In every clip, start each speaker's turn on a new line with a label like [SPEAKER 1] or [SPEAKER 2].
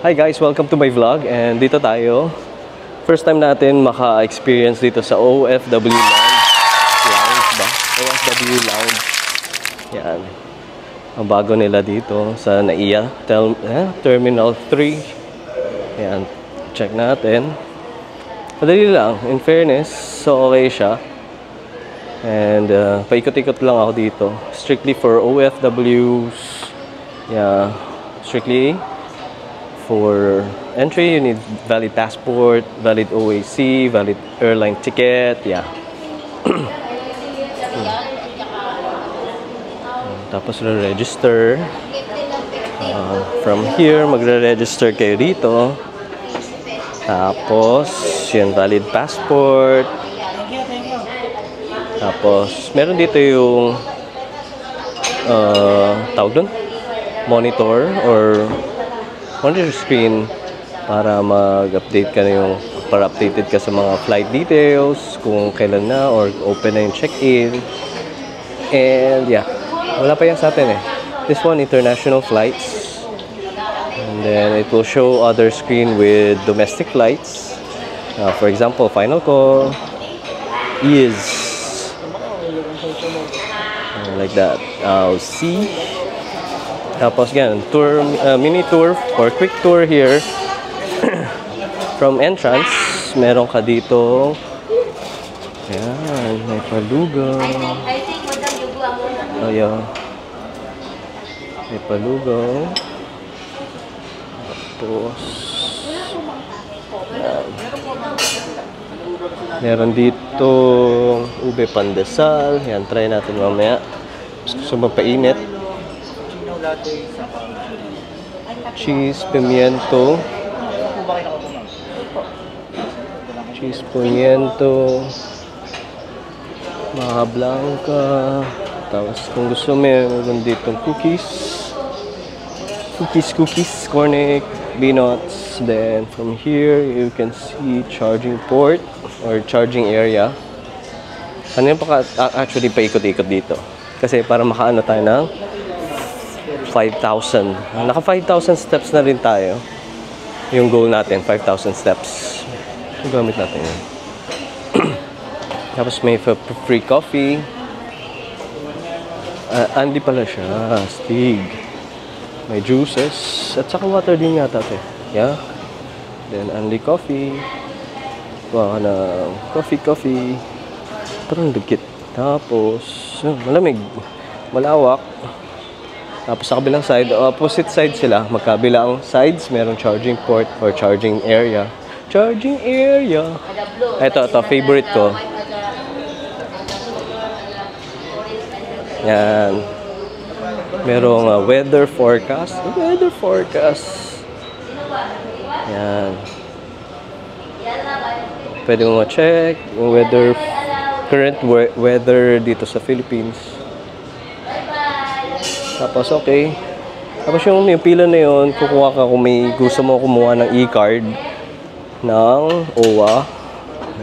[SPEAKER 1] Hi guys, welcome to my vlog and dito tayo. First time natin maka-experience dito sa OFW Lounge ba? OFW Lounge. Yan. Ang bago nila dito sa NAIA Terminal 3. Yan. Check natin. Madali lang. In fairness, so okay siya. And paikot-ikot lang ako dito. Strictly for OFWs. Yeah. Strictly for entry, you need valid passport, valid OAC, valid airline ticket, yeah. Tapos re-register. From here, magre-register kayo dito. Tapos, yun, valid passport. Tapos, meron dito yung tawag dun? Monitor or monitor screen para mag-update ka na yung para updated ka sa mga flight details kung kailan na or open na yung check-in. And yeah, wala pa yan sa atin eh. This one, international flights. And then it will show other screen with domestic flights. For example, final call is like that. See. Tapos yan, tour, mini tour or quick tour here. From entrance, meron ka dito. Yan, may palugaw. Ayan. May palugaw. Tapos, yan. Meron dito ube pandesal. Yan, try natin mamaya. Gusto mapainit. Cheese, pimiento. Cheese, pimiento. Maha blanca. Tapos kung gusto mo, meron ditong cookies. Cookies, cornic, peanuts. Then from here, you can see charging port or charging area. Ano yung actually paikot-ikot dito? Kasi para makaano tayo ng 5,000. Naka 5,000 steps na rin tayo. Yung goal natin, 5,000 steps. Gamit natin yun. Tapos may free coffee. Andy pala siya. Stig. May juices. At saka water din yata ito. Yeah. Then Andy coffee. Kuha ka na coffee. Parang dikit. Tapos, malamig. Malawak. Tapos sa kabilang side, opposite side sila, magkabilang sides, merong charging port or charging area. Charging area. Ito, favorite ko. Yan. Merong weather forecast. Yan. Pwede mo ma-check yung current weather dito sa Philippines. Tapos okay. Tapos yung pila na yun, kukuha ka kung may gusto mo kumuha ng e-card ng OWA.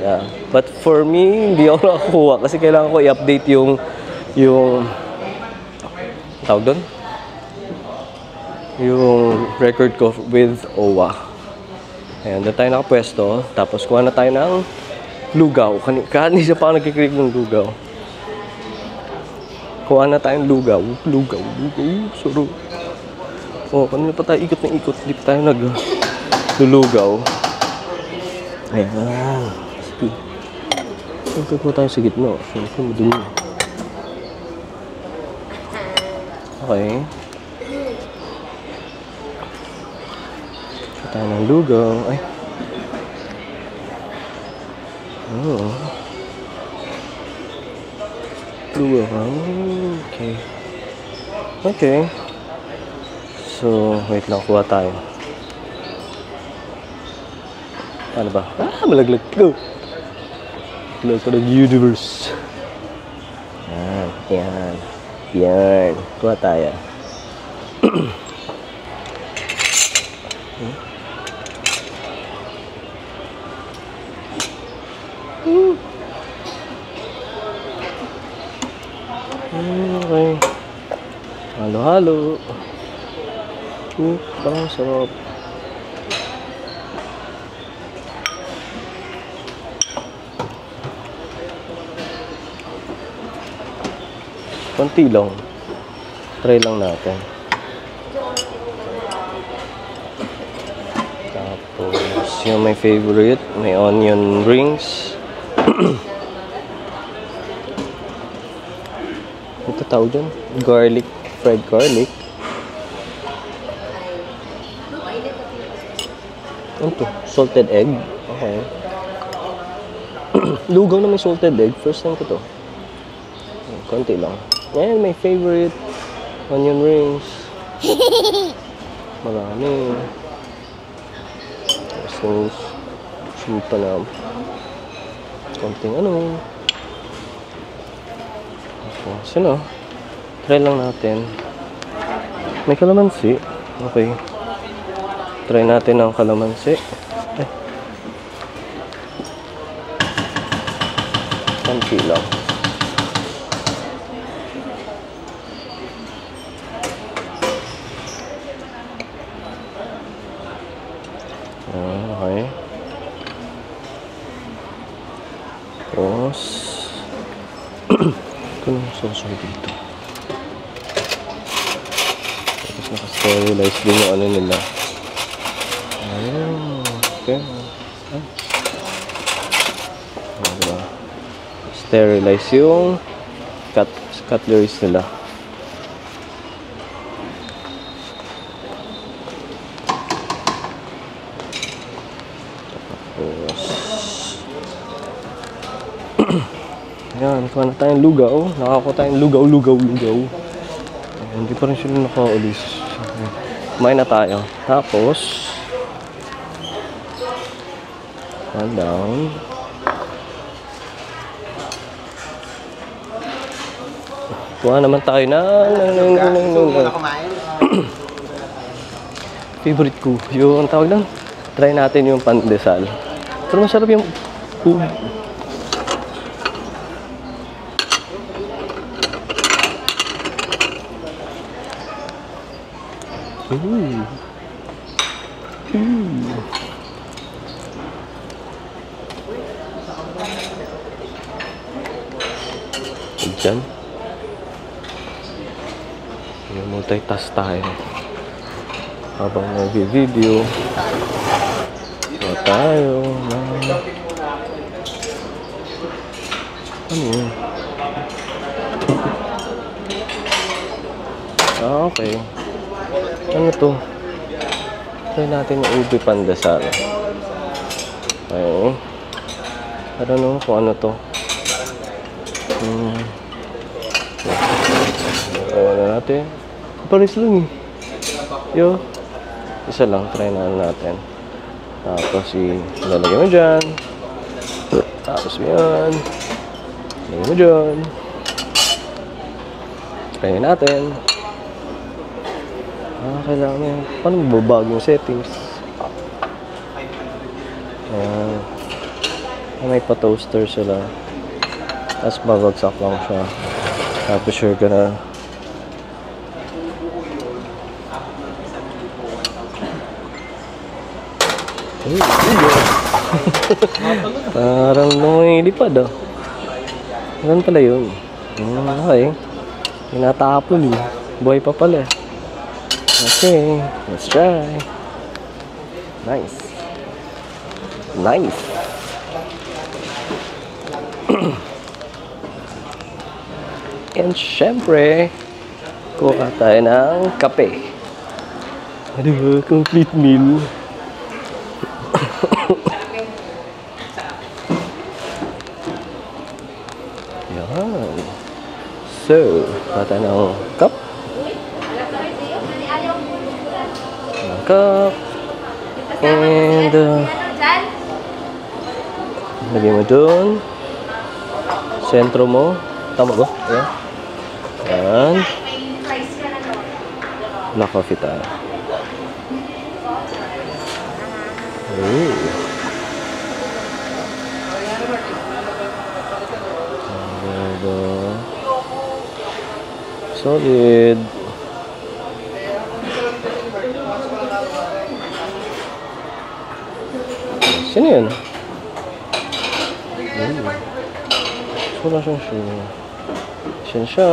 [SPEAKER 1] Yeah. But for me, hindi ako nakakuha kasi kailangan ko i-update yung tawag doon? Yung record ko with OWA. Ayan, doon tayo nakapwesto. Tapos kuha na tayo ng lugaw. Kanina pa ako nagkiklik ng lugaw. Kuha na tayong lugaw. Suro. Oh, kanina pa tayo ikot na ikot. Hindi pa tayo naglulugaw. Ayan. Sige. Siyempre po tayo sa gitna. Siyempre madumi. Okay. Kuha tayo ng lugaw. Ay. Oh. Okay. So, wait lang, kuha tayo. Ano ba? Malaglag ko. Malaglag ko ng universe. Yan. Kuha tayo. Okay. Halo-halo. Parang sarap. Konti lang. Try lang natin. Tapos, yung my favorite, may onion rings. Ito tawag dyan? Garlic, fried garlic. Ano to? Salted egg. Okay. Lugaw na may salted egg. First time ko to. Konti lang. Ayan, my favorite. Onion rings. Marami. Tapos, supa na. Konting ano. Tapos, yun o. Try lang natin. May kalamansi. Okay. Try natin ang kalamansi. Konti lang. Okay. Tapos, ito na sauce dito. Tapos naka-sterilize din yung ano nila. Okay. Diba? Sterilize yung cutleries nila. Ayan, kuha na tayong lugaw. Nakakuha tayong lugaw. Hindi pa rin sila nakaulis. Kumain na tayo. Tapos, calm down. Kuha naman tayo favorite ko. Yung tawag lang. Try natin yung pandesal. Pero masarap yung food. Diyan. Yung multitask tayo. Habang nag-video. So tayo na... Ano yun? Okay. Ano to? Try natin yung ubi pandesal. Okay. I don't know kung ano to. Try na natin. Paris lang eh. Yo. Isa lang. Try na natin. Tapos ilalagay mo dyan. Tapos yan. Ilalagay mo dyan. Try natin. Kailangan yan. Paano mababago yung settings? Ayan. May pa-toaster sila. Tapos babagsak lang siya. Tapos sure ka na. Parang lumilipad ah. Ganun pala yun. Okay. Tinatapon eh. Buhay pa pala. Okay, let's try. Nice. Nice. And syempre, kuha tayo ng kape. Diba? Complete meal. Yan. So, kuha tayo ng cup. Cup. And lagyan mo dun. Sentro mo. Tama ba? Ayan. Ayan. Black coffee tayo. Ooh. Solid. Sino yun? Wala siyang siya. Siya.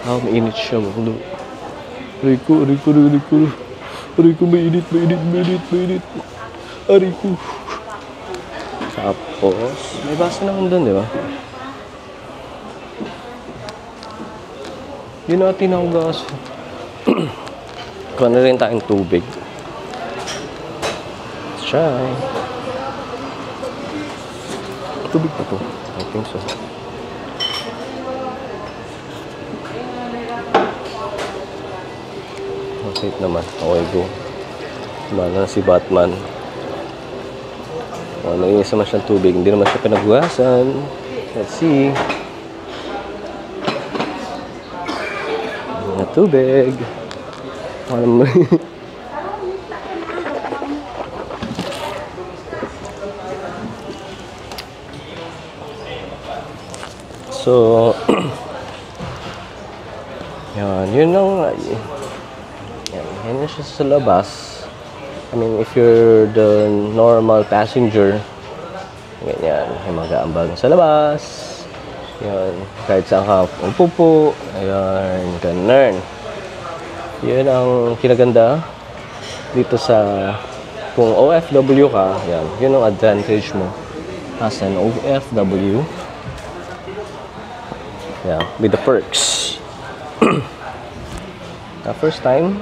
[SPEAKER 1] Mainit siya, baklo. Aray ko. Aray ko, mainit. Aray ko. Tapos, may baso naman doon, di ba? Yun natin ako gas. Kuha na rin tayong tubig. Let's try. Tubig pa to. I think so. Okay naman. Okay, go. Mana si Batman. Naiisa naman siyang tubig. Hindi naman siya pinaghugasan. Let's see. Na tubig. So, yun lang. Yan siya sa labas. I mean, if you're the normal passenger, ganyan, yung mag-aambag sa labas. Yan, kahit saan ka pupo. Ayan, ganun. Yun ang kinaganda dito sa, kung OFW ka, yun ang advantage mo as an OFW. Yeah, with the perks. The first time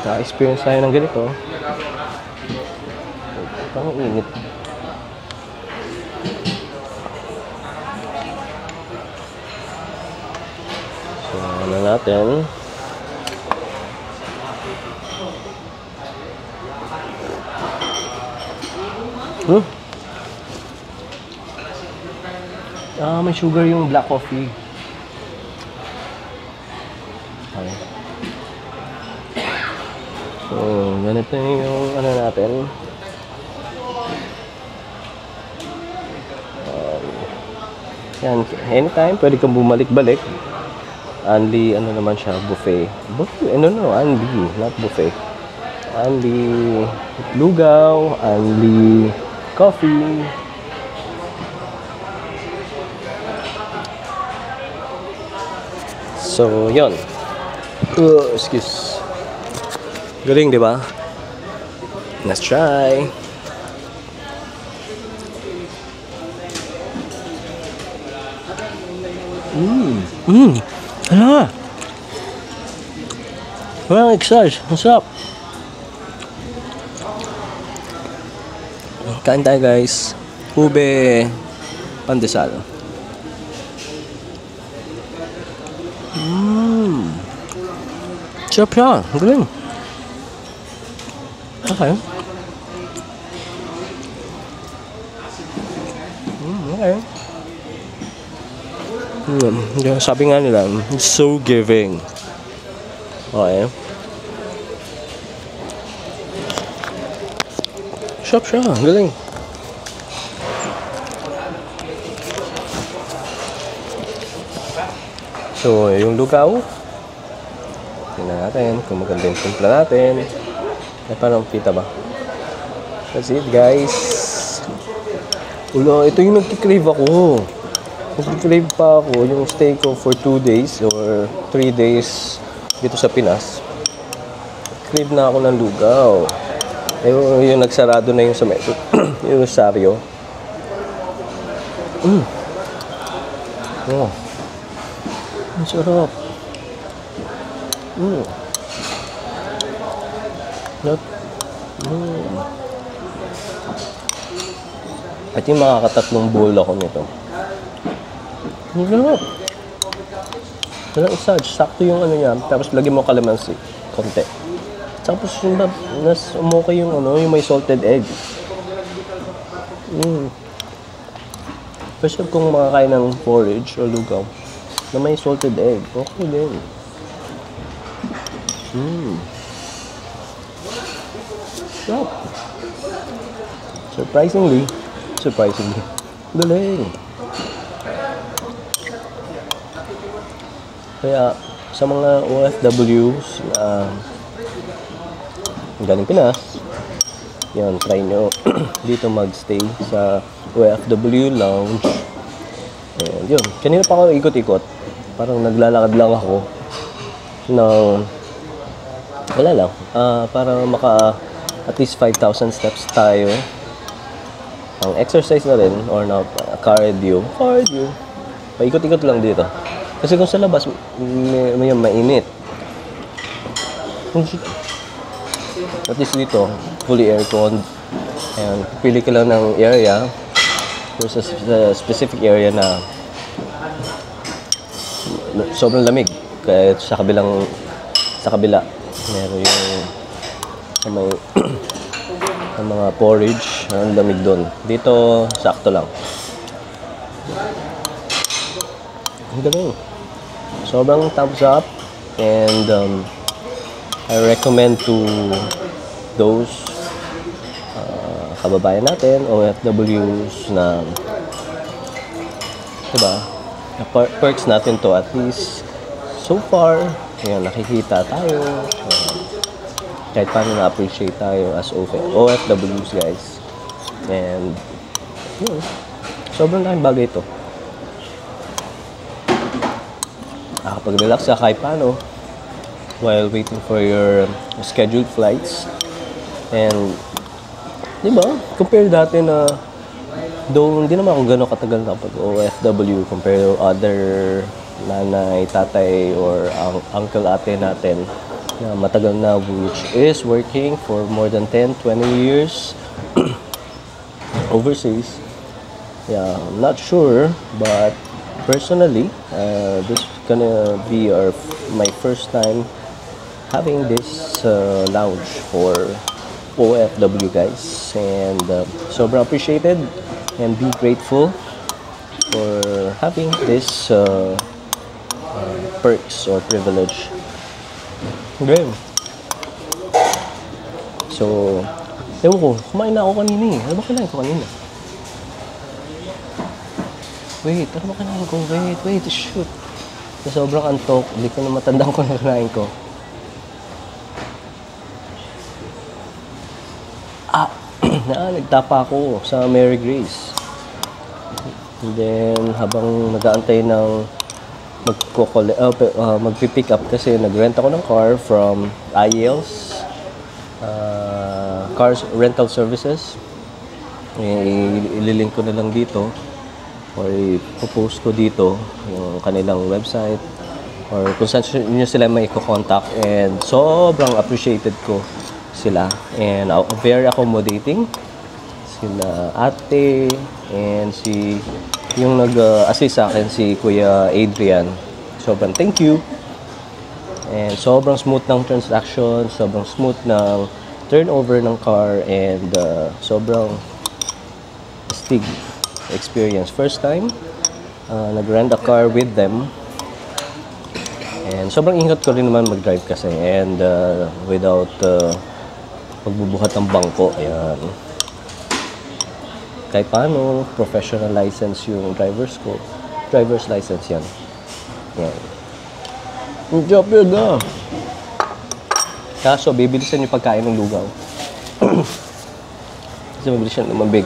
[SPEAKER 1] na-experience tayo ng ganito, parang init. So, ano natin? May sugar yung black coffee. Okay. So, ganito yung ano natin. Yan, anytime, pwede kang bumalik-balik. Only, ano naman siya, buffet. Buffet, only, not buffet. Only lugaw, only coffee. So, yun. Excuse. Galing, di ba? Let's try. Hala. Walang exercise. Masarap. Kain tayo, guys. Ube pandesal. Sarap siya. Galing. Okay. Okay. Sabi nga nila, it's so giving. Okay. Sarap siya. Galing. So, yung lugaw. Tingnan natin kung maganda yung timpla natin. Ay, parang kita ba? That's it, guys. Ulo, ito yung nagkikrave ako. Nagkikrave pa ako yung stay ko for 2 days or 3 days dito sa Pinas. Crave na ako ng lugaw. Yung nagsarado na yung sa metro. Yung Rosario. Oh. Ang sarap. I think makakatatlong bowl ako nito. Ang sarap. Walang isage. Sakto yung ano niya. Tapos lagyan mo kalamansi. Konti. Tapos yung umukay yung ano, yung may salted egg. First kung makakain ng porridge o lugaw na may salted egg, okay din. Stop. Surprisingly. Galing. Kaya sa mga OFWs na galing Pinas, yan, try nyo dito magstay sa OFW Lounge. And yun, kanina pa ako ikot-ikot. Parang naglalakad lang ako ng wala lang. Para maka at least 5,000 steps tayo. Ang exercise na rin or na cardio. Paikot-ikot lang dito. Kasi kung sa labas may mainit. At least dito, fully aircon. Ayan, pili ka lang ng area. There's a specific area na sobrang lamig. Kaya sa kabila, meron yung may mga porridge. Ang lamig doon. Dito, sakto lang. Ang galing. Sobrang thumbs up. And I recommend to those kababayan natin, OFWs na, diba, na perks natin to at least so far. Ayan, nakikita tayo. Kahit paano na-appreciate tayo as OFWs, guys. And, yun, sobrang laking bagay ito. Nakapag-relax ka kahit paano while waiting for your scheduled flights. And, di ba? Compare dati na, though hindi naman ako gano'ng katagal na pag OFW compare to other nanay, tatay, or uncle, ate natin na matagal na, which is working for more than 10, 20 years overseas. Yeah, I'm not sure, but personally, this is gonna be my first time having this lounge for OFW, guys. And sobrang appreciated and be grateful for having this perks or privilege. Okay. So, ewan ko, kumain na ako kanina eh. Ano ba kinain ko kanina? Wait, ano ba kinain ko? Wait, shoot. Na sobrang antok, hindi ko na matandaan ko na kinain ko. Nagtapa ako sa Mary Grace. And then, habang nag-aantay ng magpipick up kasi nag-rent ako ng car from IELTS Cars Rental Services. Ililink ko na lang dito or ipopost ko dito yung kanilang website or kung saan nyo sila may i-contact, and sobrang appreciated ko sila and very accommodating sila ate and yung nag-assist sa akin si Kuya Adrian. Sobrang thank you. And sobrang smooth ng transaction, sobrang smooth ng turnover ng car, and sobrang astig experience. First time nag-rent a car with them. And sobrang ingat ko rin naman mag-drive kasi, and without pagbubuhat ng bangko. Ayan. Kahit paano, professional license yung driver's license yan. Yan. Good job yun na. Kaso, bibilisan yung pagkain ng lugaw. Kasi mabilis yan lumambig.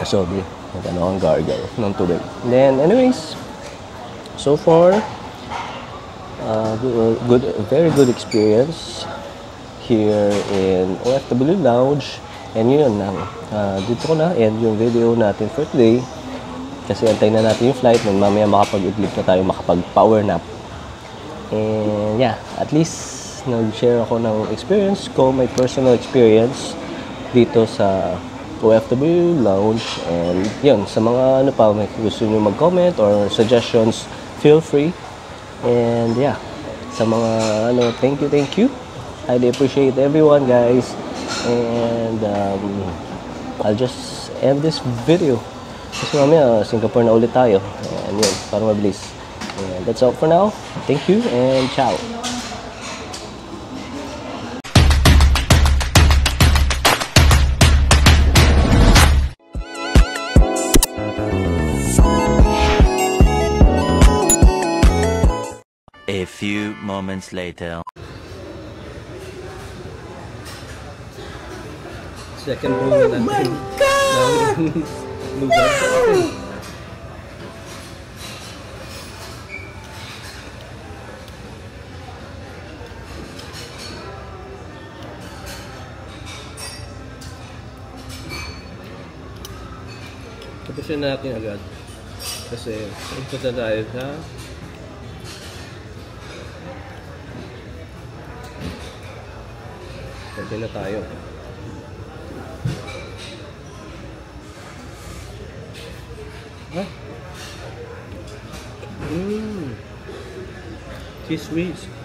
[SPEAKER 1] Sorry, nagano ang gargle ng tubig. Then, anyways, so far, very good experience here in OFW Lounge. And yun lang, dito ko na end yung video natin for today kasi antayin na natin yung flight, and mamaya makapag-idlip na tayo, makapag-power nap. And yeah, at least nag-share ako ng experience ko, my personal experience dito sa OFW Lounge. And yun, sa mga ano pa, may gusto nyo mag-comment or suggestions, feel free. And yeah, sa mga ano, thank you. Highly appreciate everyone, guys. And I'll just end this video kasi mamaya Singapore na ulit tayo, and yun, para mabilis. And that's all for now. Thank you and ciao.
[SPEAKER 2] A few moments later. Second room na natin. Oh my God!
[SPEAKER 1] lugar sa akin. Tapusin natin agad kasi ikot na tayo sa pwede na tayo. Ha? Cheese whiz.